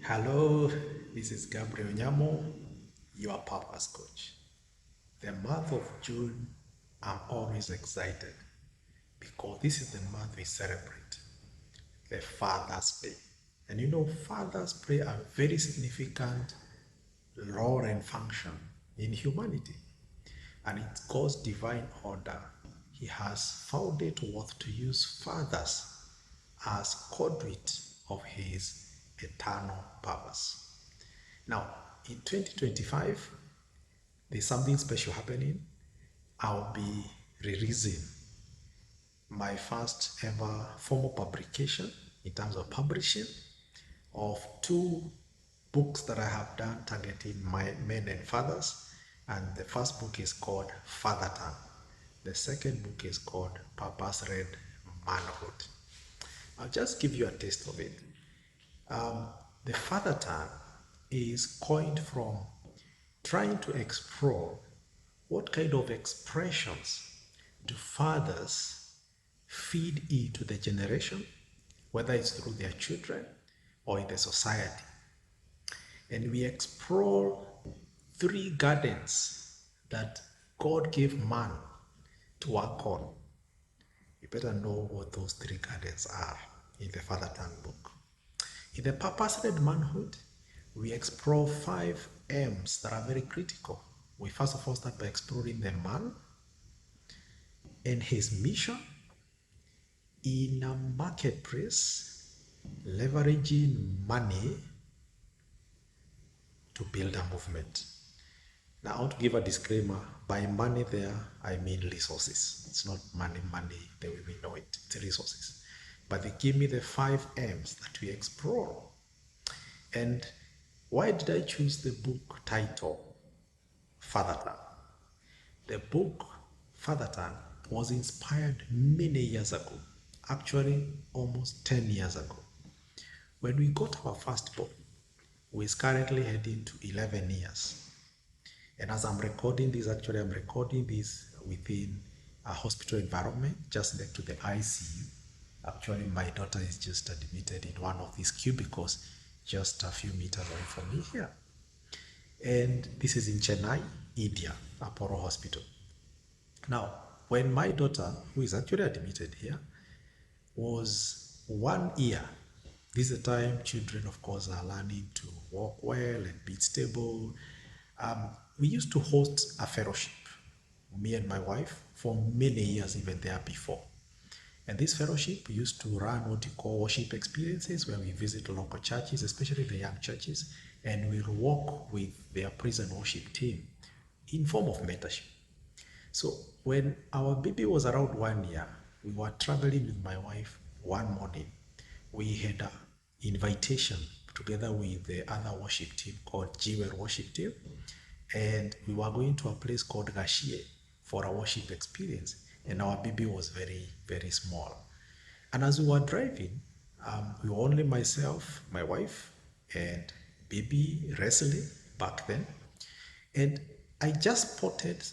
Hello, this is Gabriel Nyamo, your purpose coach. The month of June, I'm always excited because this is the month we celebrate the Father's Day. And fathers play a very significant role and function in humanity. And it's God's divine order. He has found it worth to use fathers as conduit of his eternal purpose. Now, in 2025, there's something special happening. I'll be releasing my first ever formal publication in terms of publishing of two books that I have done targeting my men and fathers. And the first book is called Father Tongue. The second book is called Purpose Red Manhood. I'll just give you a taste of it. The Father Tongue is coined from trying to explore what kind of expressions do fathers feed into the generation, whether it's through their children or in the society. And we explore three gardens that God gave man to work on. You better know what those three gardens are in the Father Tongue book. In the Purpose-Led Manhood, we explore 5 M's that are very critical. We first of all start by exploring the man and his mission in a marketplace, leveraging money to build a movement. Now, I want to give a disclaimer. By money there, I mean resources. It's not money the way we know it. It's resources. But they give me the 5 M's that we explore. And why did I choose the book title, Father Tongue? The book, Father Tongue, was inspired many years ago. Actually, almost 10 years ago. When we got our first book, we're currently heading to 11 years. And as I'm recording this, I'm recording this within a hospital environment, just next to the ICU. Actually, my daughter is just admitted in one of these cubicles, just a few meters away from me here. And this is in Chennai, India, Apollo Hospital. Now, when my daughter, who is actually admitted here, was 1 year, this is the time children, of course, are learning to walk well and be stable. We used to host a fellowship, me and my wife, for many years, even there before. And this fellowship used to run what you call worship experiences, where we visit local churches, especially the young churches, and we'll walk with their praise and worship team in form of mentorship. So when our baby was around 1 year, we were traveling with my wife one morning. We had an invitation together with the other worship team called Jewel Worship Team, and we were going to a place called Gashie for a worship experience, and our baby was very, very small. And as we were driving, we were only myself, my wife, and baby Wesley back then. And I just spotted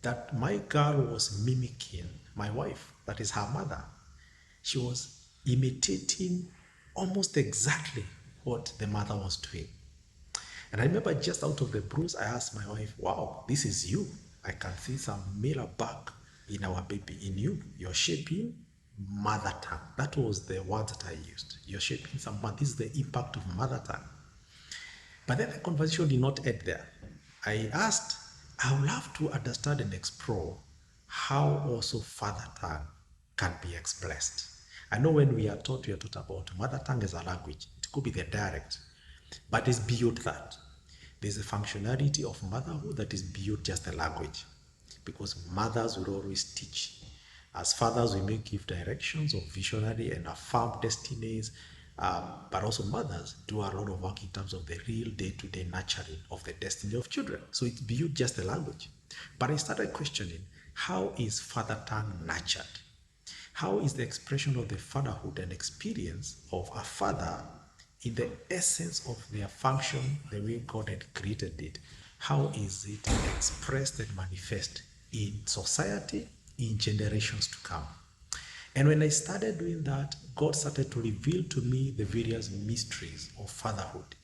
that my girl was mimicking my wife, that is her mother. She was imitating almost exactly what the mother was doing. And I remember just out of the bruise, I asked my wife, wow, this is you. I can see some mirror back in our baby, in you. You're shaping mother tongue. That was the word that I used. You're shaping someone. This is the impact of mother tongue. But then the conversation did not end there. I asked, I would love to understand and explore how also father tongue can be expressed. I know when we are taught about mother tongue as a language. It could be the dialect, but it's beyond that. There's a functionality of motherhood that is beyond just the language, because mothers will always teach. As fathers, we may give directions of visionary and affirm destinies, but also mothers do a lot of work in terms of the real day-to-day nurturing of the destiny of children. So it's beyond just the language. But I started questioning, how is father tongue nurtured? How is the expression of the fatherhood and experience of a father in the essence of their function, the way God had created it? How is it expressed and manifest in society, in generations to come? And when I started doing that, God started to reveal to me the various mysteries of fatherhood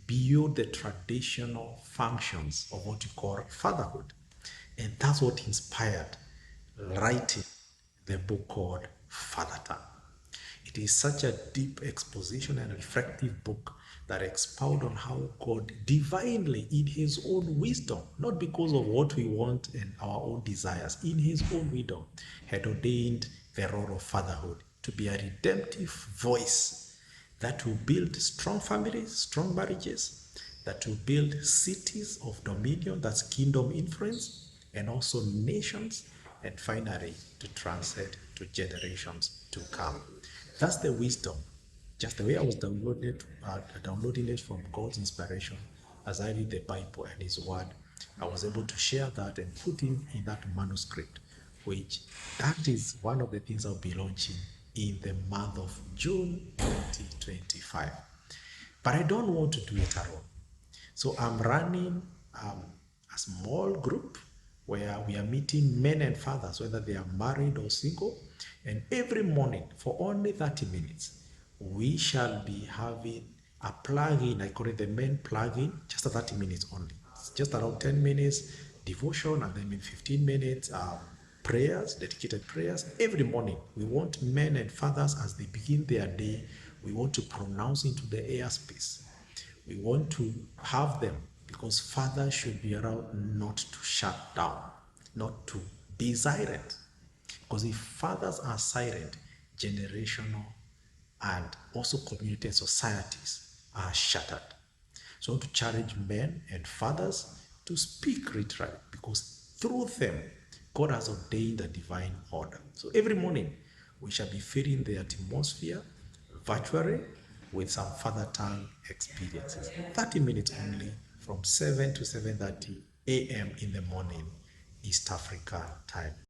beyond the traditional functions of what you call fatherhood. And that's what inspired writing the book called Father Tongue. It is such a deep exposition and reflective book that expounds on how God divinely, in his own wisdom, not because of what we want and our own desires, in his own wisdom, had ordained the role of fatherhood to be a redemptive voice that will build strong families, strong marriages, that will build cities of dominion, that's kingdom influence, and also nations, and finally to transcend to generations to come. That's the wisdom. Just the way I was downloading it from God's inspiration as I read the Bible and His Word, I was able to share that and put in that manuscript, which that is one of the things I'll be launching in the month of June 2025. But I don't want to do it alone. So I'm running a small group where we are meeting men and fathers, whether they are married or single. And every morning, for only 30 minutes, we shall be having a plug-in. I call it the men plug-in, just 30 minutes only. It's just around 10 minutes devotion, and then in 15 minutes prayers, dedicated prayers. Every morning, we want men and fathers, as they begin their day, we want to pronounce into the airspace. We want to have them because fathers should be around not to shut down, not to be silent. Because if fathers are silent, generational and also community and societies are shattered. So I want to challenge men and fathers to speak literally, because through them, God has ordained a divine order. So every morning, we shall be filling the atmosphere virtually with some father tongue experiences. 30 minutes only, from 7 to 7:30 a.m. in the morning, East Africa time.